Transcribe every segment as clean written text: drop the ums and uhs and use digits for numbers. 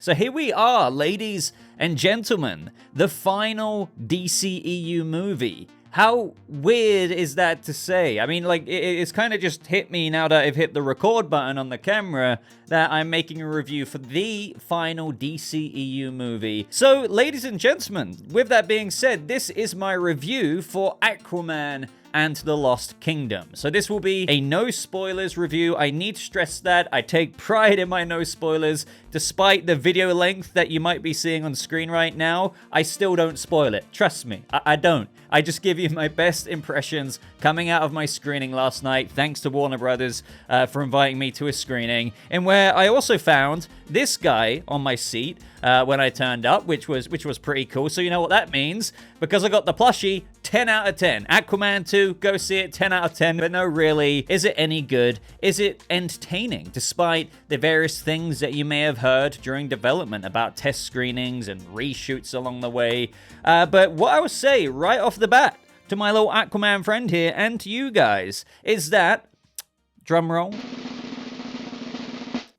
So here we are, ladies and gentlemen, the final DCEU movie. How weird is that to say? I mean, like, it's kind of just hit me now that I've hit the record button on the camera that I'm making a review for the final DCEU movie. So, ladies and gentlemen, with that being said, this is my review for Aquaman and the Lost Kingdom. So this will be a no spoilers review. I need to stress that. I take pride in my no spoilers. Despite the video length that you might be seeing on screen right now, I still don't spoil it. Trust me, I don't. I just give you my best impressions coming out of my screening last night. Thanks to Warner Brothers for inviting me to a screening, and where I also found this guy on my seat when I turned up, which was pretty cool. So you know what that means, because I got the plushie. 10 out of 10. Aquaman 2, go see it, 10 out of 10. But no, really, is it any good? Is it entertaining? Despite the various things that you may have heard during development about test screenings and reshoots along the way. But what I would say right off the bat to my little Aquaman friend here and to you guys is that, drum roll,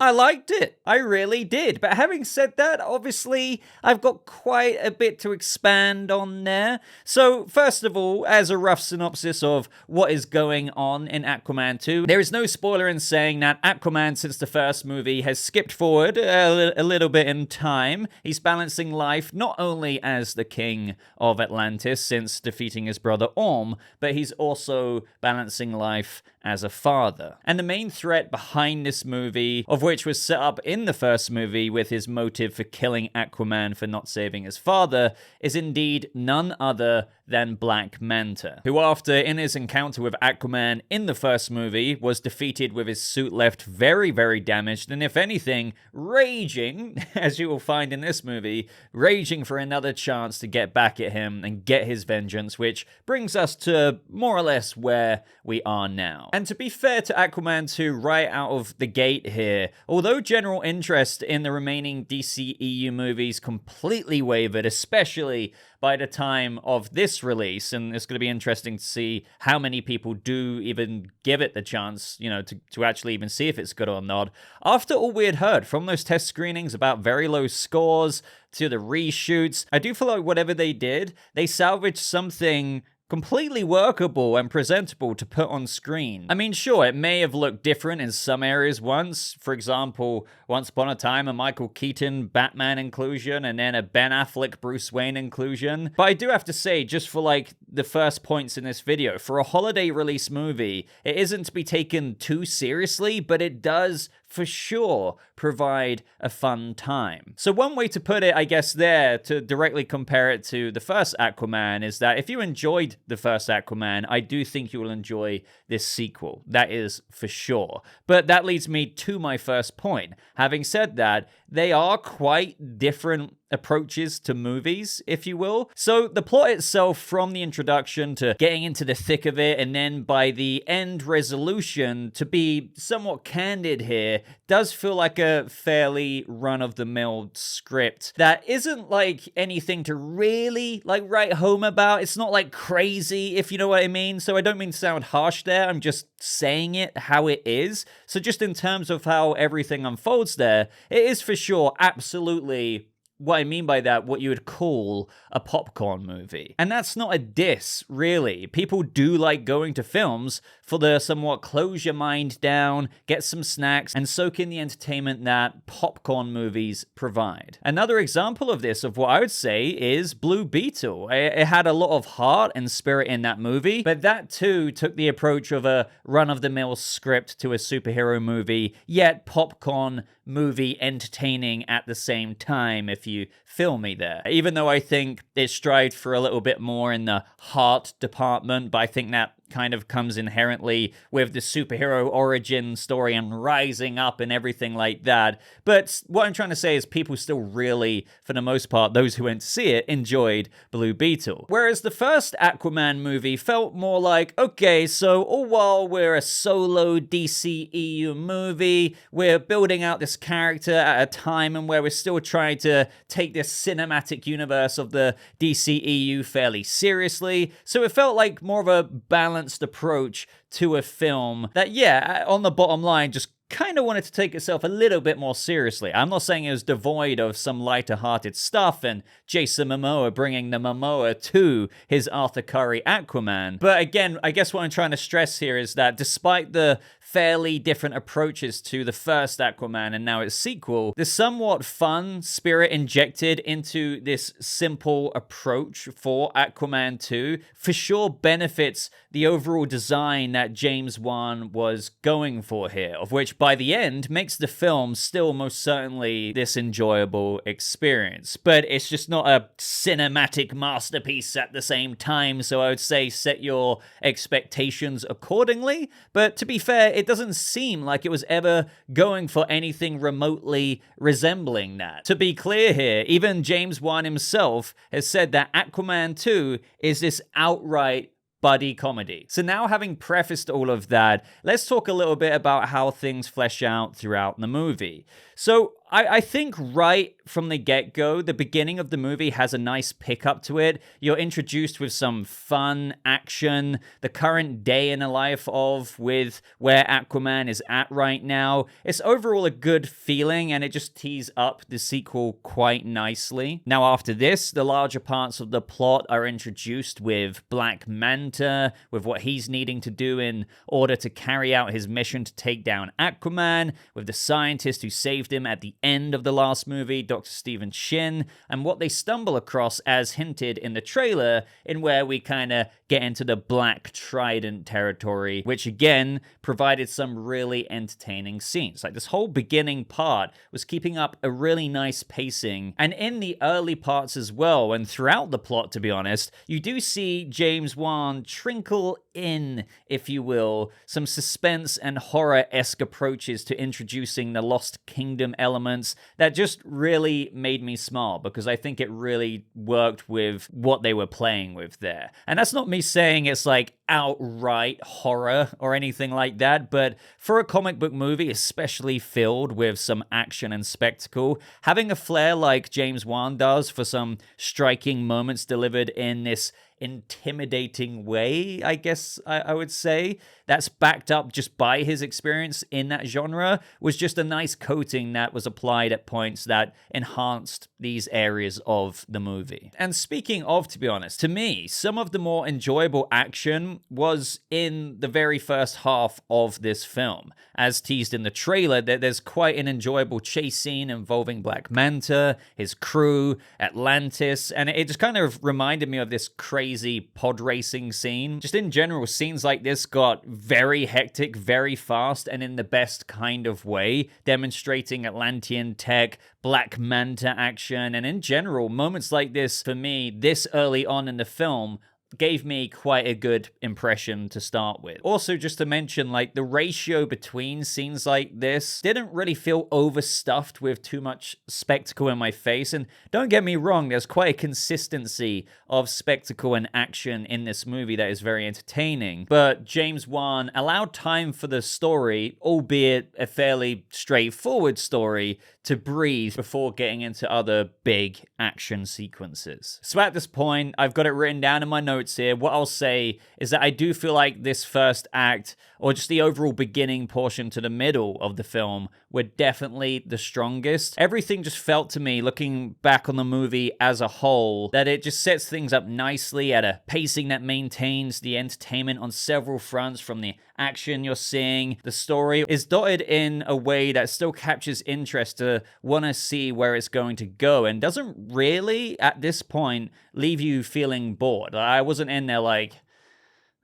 I liked it. I really did. But having said that, obviously, I've got quite a bit to expand on there. So, first of all, as a rough synopsis of what is going on in Aquaman 2, there is no spoiler in saying that Aquaman, since the first movie, has skipped forward a little bit in time. He's balancing life not only as the king of Atlantis since defeating his brother Orm, but he's also balancing life as a father. And the main threat behind this movie, of which was set up in the first movie with his motive for killing Aquaman for not saving his father, is indeed none other than Black Manta, who after in his encounter with Aquaman in the first movie was defeated with his suit left very, very damaged, and if anything, raging, as you will find in this movie, raging for another chance to get back at him and get his vengeance, which brings us to more or less where we are now. And to be fair to Aquaman 2 right out of the gate here, although general interest in the remaining DCEU movies completely wavered, especially by the time of this release, and it's going to be interesting to see how many people do even give it the chance, you know, to actually even see if it's good or not. After all we had heard from those test screenings about very low scores to the reshoots, I do feel like whatever they did, they salvaged something completely workable and presentable to put on screen. I mean, sure, it may have looked different in some areas once. For example, once upon a time, a Michael Keaton Batman inclusion and then a Ben Affleck Bruce Wayne inclusion. But I do have to say, just for like the first points in this video, for a holiday release movie, it isn't to be taken too seriously, but it does for sure provide a fun time. So one way to put it, I guess, there to directly compare it to the first Aquaman is that if you enjoyed the first Aquaman, I do think you will enjoy this sequel. That is for sure. But that leads me to my first point. Having said that, they are quite different approaches to movies, if you will. So the plot itself, from the introduction to getting into the thick of it, and then by the end resolution, to be somewhat candid here, does feel like a fairly run-of-the-mill script that isn't like anything to really like write home about. It's not like crazy, if you know what I mean. So I don't mean to sound harsh there. I'm just saying it how it is. So just in terms of how everything unfolds there, it is for sure absolutely what I mean by that, what you would call a popcorn movie. And that's not a diss, really. People do like going to films for the somewhat close your mind down, get some snacks, and soak in the entertainment that popcorn movies provide. Another example of this, of what I would say, is Blue Beetle. It had a lot of heart and spirit in that movie, but that too took the approach of a run-of-the-mill script to a superhero movie, yet popcorn movie entertaining at the same time, if you feel me there. Even though I think it strived for a little bit more in the heart department, but I think that kind of comes inherently with the superhero origin story and rising up and everything like that. But what I'm trying to say is people still really, for the most part, those who went to see it, enjoyed Blue Beetle. Whereas the first Aquaman movie felt more like, okay, so all while we're a solo DCEU movie, we're building out this character at a time and where we're still trying to take this cinematic universe of the DCEU fairly seriously. So it felt like more of a balanced approach to a film that, yeah, on the bottom line, just kind of wanted to take itself a little bit more seriously. I'm not saying it was devoid of some lighter-hearted stuff and Jason Momoa bringing the Momoa to his Arthur Curry Aquaman. But again, I guess what I'm trying to stress here is that despite the fairly different approaches to the first Aquaman and now its sequel, the somewhat fun spirit injected into this simple approach for Aquaman 2 for sure benefits the overall design that James Wan was going for here, of which by the end makes the film still most certainly this enjoyable experience. But it's just not a cinematic masterpiece at the same time, so I would say set your expectations accordingly. But to be fair, it doesn't seem like it was ever going for anything remotely resembling that. To be clear here, even James Wan himself has said that Aquaman 2 is this outright buddy comedy. So now, having prefaced all of that, let's talk a little bit about how things flesh out throughout the movie. So I think right from the get-go, the beginning of the movie has a nice pickup to it. You're introduced with some fun action, the current day in the life of with where Aquaman is at right now. It's overall a good feeling, and it just tees up the sequel quite nicely. Now after this, the larger parts of the plot are introduced with Black Manta, with what he's needing to do in order to carry out his mission to take down Aquaman, with the scientist who saved him at the end of the last movie, Dr. Stephen Shin, and what they stumble across as hinted in the trailer, in where we kind of get into the Black Trident territory, which again provided some really entertaining scenes. Like, this whole beginning part was keeping up a really nice pacing, and in the early parts as well, and throughout the plot, to be honest, you do see James Wan trinkle in, if you will, some suspense and horror-esque approaches to introducing the Lost Kingdom elements that just really made me smile, because I think it really worked with what they were playing with there. And that's not me saying it's like outright horror or anything like that, but for a comic book movie, especially filled with some action and spectacle, having a flair like James Wan does for some striking moments delivered in this intimidating way, I guess I would say, that's backed up just by his experience in that genre, was just a nice coating that was applied at points that enhanced these areas of the movie. And speaking of, to be honest, to me, some of the more enjoyable action was in the very first half of this film. As teased in the trailer, there's quite an enjoyable chase scene involving Black Manta, his crew, Atlantis, and it just kind of reminded me of this crazy pod racing scene. Just in general, scenes like this got very hectic, very fast, and in the best kind of way, demonstrating Atlantean tech, Black Manta action, and in general, moments like this, for me, this early on in the film, gave me quite a good impression to start with. Also, just to mention, like, the ratio between scenes like this didn't really feel overstuffed with too much spectacle in my face. And don't get me wrong, there's quite a consistency of spectacle and action in this movie that is very entertaining. But James Wan allowed time for the story, albeit a fairly straightforward story, to breathe before getting into other big action sequences. So at this point, I've got it written down in my notes here. What I'll say is that I do feel like this first act, or just the overall beginning portion to the middle of the film, were definitely the strongest. Everything just felt to me, looking back on the movie as a whole, that it just sets things up nicely at a pacing that maintains the entertainment on several fronts, from the action you're seeing. The story is dotted in a way that still captures interest to want to see where it's going to go, and doesn't really, at this point, leave you feeling bored. I wasn't in there like,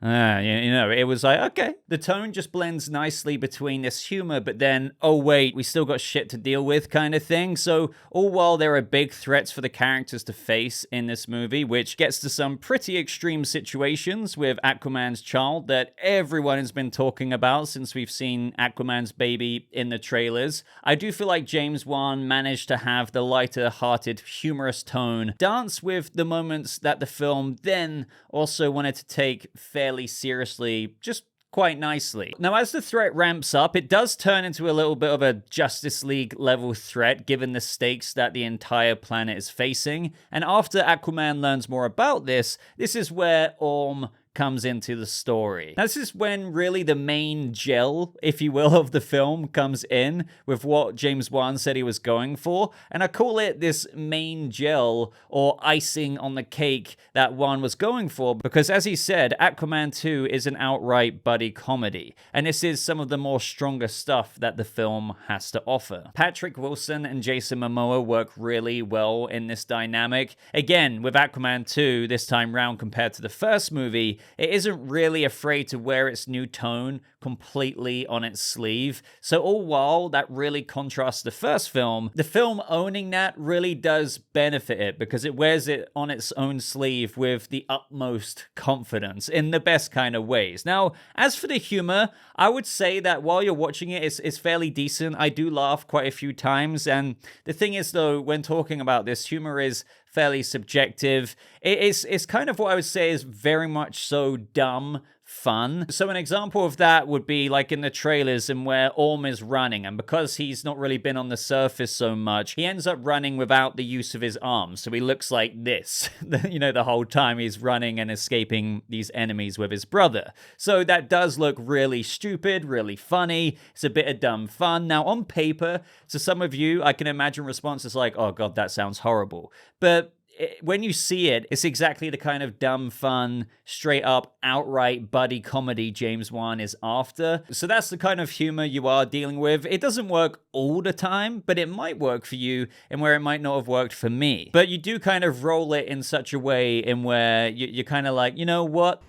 it was like, okay, the tone just blends nicely between this humor, but then, oh wait, we still got shit to deal with kind of thing. So all while there are big threats for the characters to face in this movie, which gets to some pretty extreme situations with Aquaman's child that everyone has been talking about since we've seen Aquaman's baby in the trailers, I do feel like James Wan managed to have the lighter-hearted, humorous tone dance with the moments that the film then also wanted to take fairly seriously, just quite nicely. Now, as the threat ramps up, it does turn into a little bit of a Justice League level threat, given the stakes that the entire planet is facing. And after Aquaman learns more about this, this is where Orm comes into the story. Now, this is when really the main gel, if you will, of the film comes in with what James Wan said he was going for. And I call it this main gel or icing on the cake that Wan was going for because, as he said, Aquaman 2 is an outright buddy comedy. And this is some of the more stronger stuff that the film has to offer. Patrick Wilson and Jason Momoa work really well in this dynamic. Again, with Aquaman 2 this time round compared to the first movie, it isn't really afraid to wear its new tone completely on its sleeve. So all while that really contrasts the first film, the film owning that really does benefit it because it wears it on its own sleeve with the utmost confidence in the best kind of ways. Now, as for the humor, I would say that while you're watching it, it's fairly decent. I do laugh quite a few times. And the thing is, though, when talking about this, humor is fairly subjective. It's kind of what I would say is very much so dumb fun. So an example of that would be like in the trailers and where Orm is running, and because he's not really been on the surface so much, he ends up running without the use of his arms. So he looks like this, the whole time he's running and escaping these enemies with his brother. So that does look really stupid, really funny. It's a bit of dumb fun. Now on paper, to some of you, I can imagine responses like, oh God, that sounds horrible. But when you see it, it's exactly the kind of dumb fun, straight up, outright buddy comedy James Wan is after. So that's the kind of humor you are dealing with. It doesn't work all the time, but it might work for you and where it might not have worked for me. But you do kind of roll it in such a way in where you're kind of like, you know what?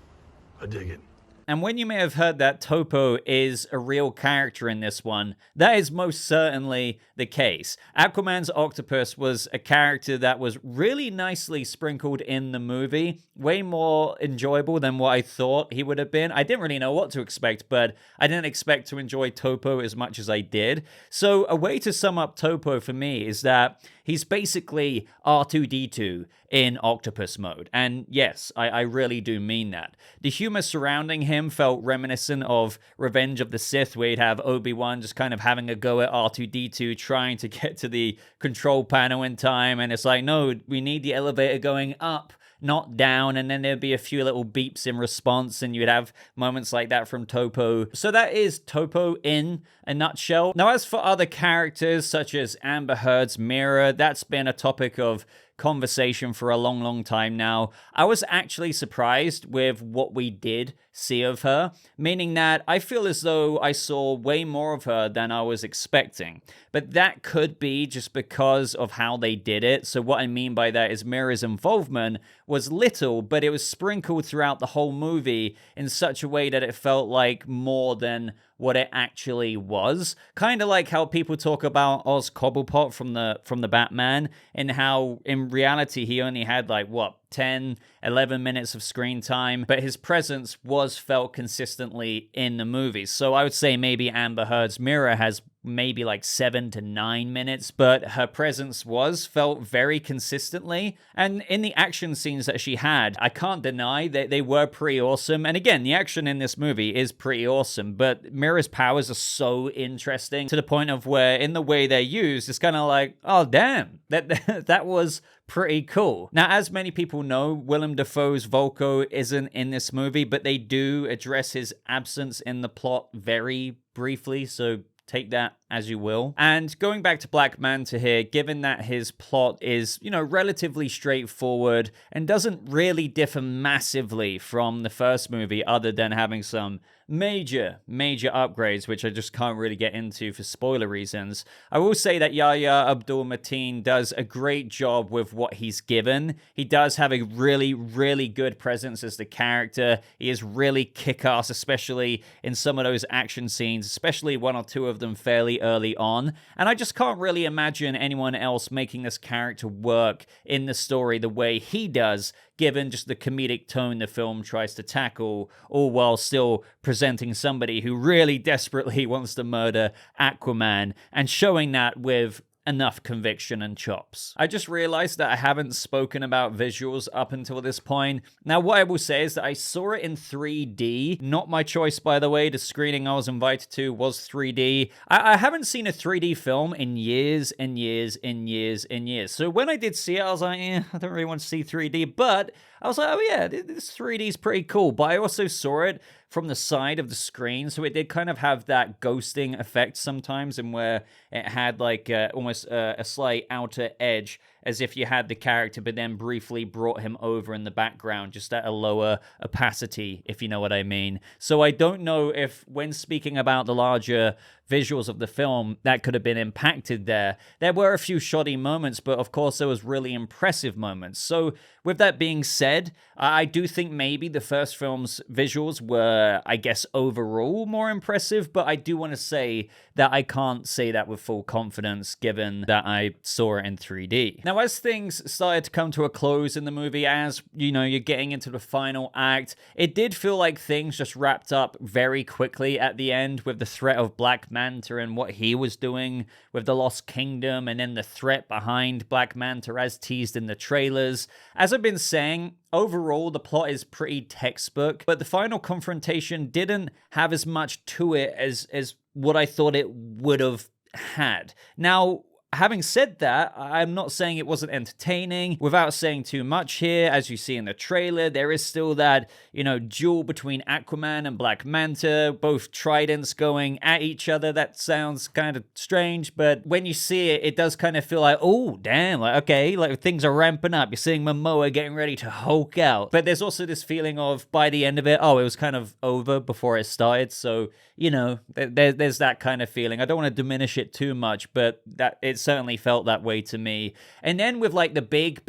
I dig it. And when you may have heard that Topo is a real character in this one, that is most certainly the case. Aquaman's octopus was a character that was really nicely sprinkled in the movie, way more enjoyable than what I thought he would have been. I didn't really know what to expect, but I didn't expect to enjoy Topo as much as I did. So a way to sum up Topo for me is that he's basically R2-D2 in octopus mode. And yes, I really do mean that. The humor surrounding him felt reminiscent of Revenge of the Sith, where you'd have Obi-Wan just kind of having a go at R2-D2, trying to get to the control panel in time. And it's like, no, we need the elevator going up, not down. And then there'd be a few little beeps in response, and you'd have moments like that from Topo. So that is Topo in a nutshell. Now, as for other characters such as Amber Heard's Mira, that's been a topic of conversation for a long time now. I was actually surprised with what we did see of her, meaning that I feel as though I saw way more of her than I was expecting. But that could be just because of how they did it. So what I mean by that is Mira's involvement was little, but it was sprinkled throughout the whole movie in such a way that it felt like more than what it actually was. Kind of like how people talk about Oz Cobblepot from the Batman, and how in reality he only had like 10, 11 minutes of screen time, but his presence was felt consistently in the movies. So I would say maybe Amber Heard's Mira has maybe like 7 to 9 minutes, but her presence was felt very consistently. And in the action scenes that she had, I can't deny that they were pretty awesome. And again, the action in this movie is pretty awesome, but Mira's powers are so interesting to the point of where in the way they're used, it's kind of like, oh damn, that was pretty cool. Now, as many people know, Willem Dafoe's Volko isn't in this movie, but they do address his absence in the plot very briefly, so take that as you will. And going back to Black Manta here, given that his plot is, relatively straightforward and doesn't really differ massively from the first movie other than having some major upgrades, which I just can't really get into for spoiler reasons. I will say that Yahya Abdul-Mateen does a great job with what he's given. He does have a really good presence as the character. He is really kick-ass, especially in some of those action scenes, especially one or two of them fairly early on. And I just can't really imagine anyone else making this character work in the story the way he does, given just the comedic tone the film tries to tackle, all while still presenting somebody who really desperately wants to murder Aquaman, and showing that with enough conviction and chops. I just realized that I haven't spoken about visuals up until this point. Now, what I will say is that I saw it in 3D. Not my choice, by the way. The screening I was invited to was 3D. I haven't seen a 3D film in years and years and years and years. So when I did see it, I was like, I don't really want to see 3D. But I was like, oh yeah, this 3D is pretty cool. But I also saw it from the side of the screen, so it did kind of have that ghosting effect sometimes, and where it had like almost a slight outer edge, as if you had the character but then briefly brought him over in the background, just at a lower opacity, if you know what I mean. So I don't know if, when speaking about the larger visuals of the film, that could have been impacted there. There were a few shoddy moments, but of course there was really impressive moments. So with that being said, I do think maybe the first film's visuals were, I guess, overall more impressive, but I do want to say that I can't say that with full confidence, given that I saw it in 3D. Now, as things started to come to a close in the movie, as, you know, you're getting into the final act, it did feel like things just wrapped up very quickly at the end, with the threat of Black Manta and what he was doing with the Lost Kingdom, and then the threat behind Black Manta as teased in the trailers. As I've been saying, overall, the plot is pretty textbook, but the final confrontation didn't have as much to it as what I thought it would have had. Now, having said that, I'm not saying it wasn't entertaining. Without saying too much here, as you see in the trailer, there is still that, you know, duel between Aquaman and Black Manta, both tridents going at each other. That sounds kind of strange, but when you see it, it does kind of feel like, oh, damn, like, okay, like things are ramping up. You're seeing Momoa getting ready to Hulk out. But there's also this feeling of, by the end of it, oh, it was kind of over before it started. So, you know, there's that kind of feeling. I don't want to diminish it too much, but that it certainly felt that way to me. And then with like the big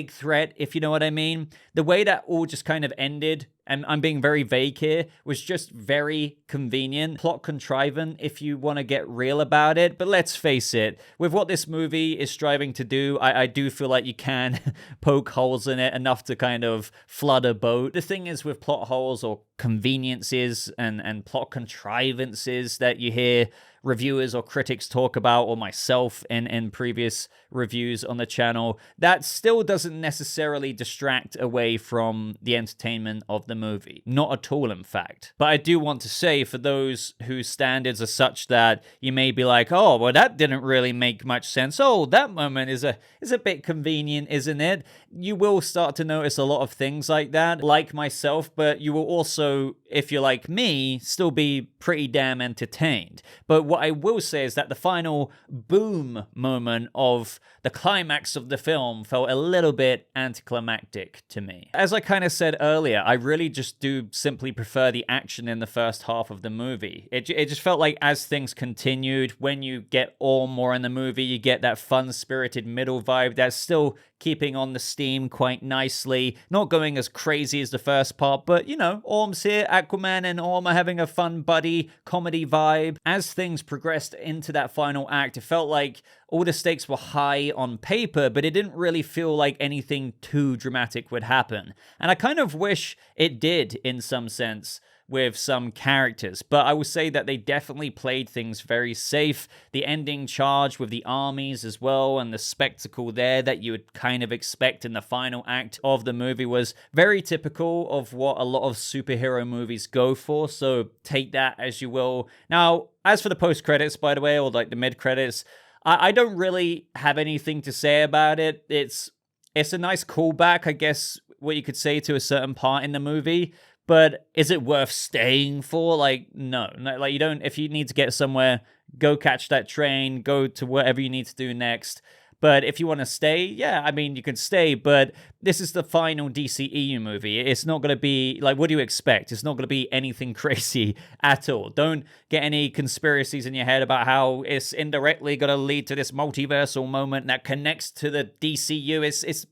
threat, if you know what I mean, the way that all just kind of ended, and I'm being very vague here, was just very convenient. Plot contrivant, if you want to get real about it. But let's face it, with what this movie is striving to do, I do feel like you can poke holes in it enough to kind of flood a boat. The thing is, with plot holes or conveniences and plot contrivances that you hear reviewers or critics talk about, or myself in previous reviews on the channel, that still doesn't necessarily distract away from the entertainment of the movie. Not at all, in fact. But I do want to say, for those whose standards are such that you may be like, oh, well, that didn't really make much sense. Oh, that moment is a bit convenient, isn't it? You will start to notice a lot of things like that, like myself, but you will also, if you're like me, still be pretty damn entertained. But what I will say is that the final boom moment of the climax of the film felt a little bit anticlimactic to me. As I kind of said earlier, I really just do simply prefer the action in the first half of the movie. It just felt like as things continued, when you get more in the movie, you get that fun-spirited middle vibe that's still keeping on the steam quite nicely. Not going as crazy as the first part, but, you know, Orm's here, Aquaman and Orm are having a fun buddy comedy vibe. As things progressed into that final act, it felt like all the stakes were high on paper, but it didn't really feel like anything too dramatic would happen. And I kind of wish it did, in some sense, with some characters, but I will say that they definitely played things very safe. The ending charge with the armies as well, and the spectacle there that you would kind of expect in the final act of the movie, was very typical of what a lot of superhero movies go for, so take that as you will. Now, as for the post-credits, by the way, or like the mid-credits, I don't really have anything to say about it. It's a nice callback, I guess, what you could say, to a certain part in the movie. But is it worth staying for? Like, no. Like, you don't, if you need to get somewhere, go catch that train, go to whatever you need to do next. But if you want to stay, yeah, I mean, you can stay, but this is the final DCEU movie. It's not going to be, like, what do you expect? It's not going to be anything crazy at all. Don't get any conspiracies in your head about how it's indirectly going to lead to this multiversal moment that connects to the DCU.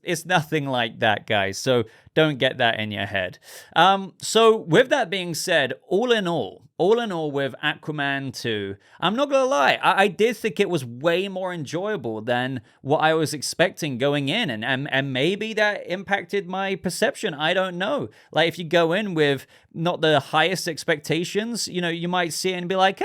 It's nothing like that, guys. So don't get that in your head. So with that being said, all in all with Aquaman 2, I'm not gonna lie, I did think it was way more enjoyable than what I was expecting going in, and maybe that impacted my perception. I don't know. Like, if you go in with not the highest expectations, you know, you might see it and be like,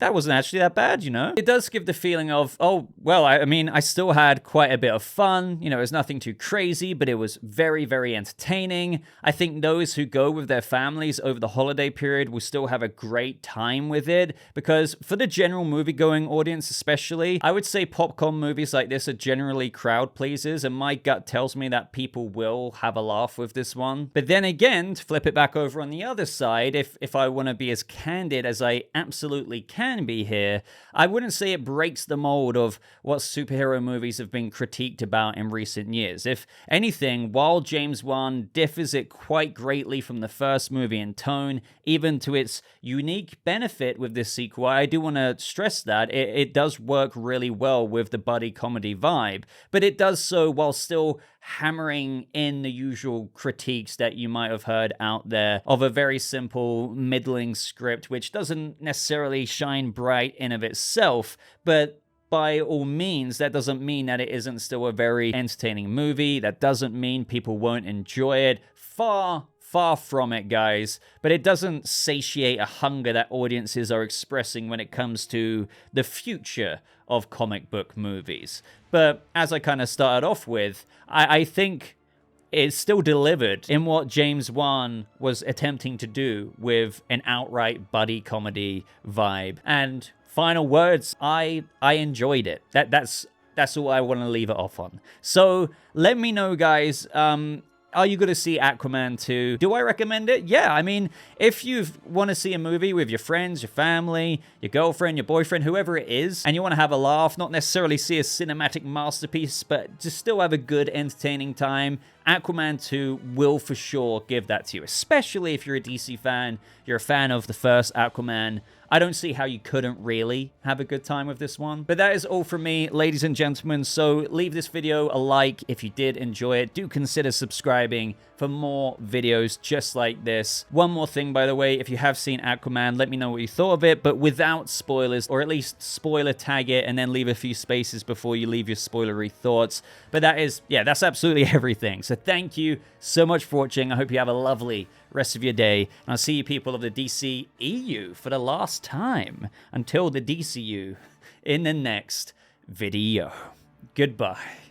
that wasn't actually that bad, you know? It does give the feeling of, oh, well, I mean, I still had quite a bit of fun. You know, it was nothing too crazy, but it was very, very entertaining. I think those who go with their families over the holiday period will still have a great time with it, because for the general movie-going audience especially, I would say popcorn movies like this are generally crowd pleasers, and my gut tells me that people will have a laugh with this one. But then again, to flip it back over on the other side, if I want to be as candid as I absolutely can be here, I wouldn't say it breaks the mold of what superhero movies have been critiqued about in recent years. If anything, while James Wan differs it quite greatly from the first movie in tone, even to its unique benefit with this sequel, I do want to stress that it does work really well with the buddy comedy vibe, but it does so while still hammering in the usual critiques that you might have heard out there of a very simple, middling script, which doesn't necessarily shine bright in of itself, but by all means, that doesn't mean that it isn't still a very entertaining movie. That doesn't mean people won't enjoy it. Far from it, guys. But it doesn't satiate a hunger that audiences are expressing when it comes to the future of comic book movies. But as I kind of started off with, I think it's still delivered in what James Wan was attempting to do with an outright buddy comedy vibe. And final words, I enjoyed it. That's all I want to leave it off on. So let me know, guys. Are you going to see Aquaman 2? Do I recommend it? Yeah, I mean, if you want to see a movie with your friends, your family, your girlfriend, your boyfriend, whoever it is, and you want to have a laugh, not necessarily see a cinematic masterpiece, but just still have a good, entertaining time, Aquaman 2 will for sure give that to you, especially if you're a DC fan, you're a fan of the first Aquaman. I don't see how you couldn't really have a good time with this one. But that is all from me, ladies and gentlemen. So leave this video a like if you did enjoy it. Do consider subscribing for more videos just like this. One more thing, by the way, if you have seen Aquaman, let me know what you thought of it, but without spoilers, or at least spoiler tag it and then leave a few spaces before you leave your spoilery thoughts. But that is, yeah, that's absolutely everything. So thank you so much for watching. I hope you have a lovely rest of your day, and I'll see you people of the DCEU for the last time until the DCU in the next video. Goodbye.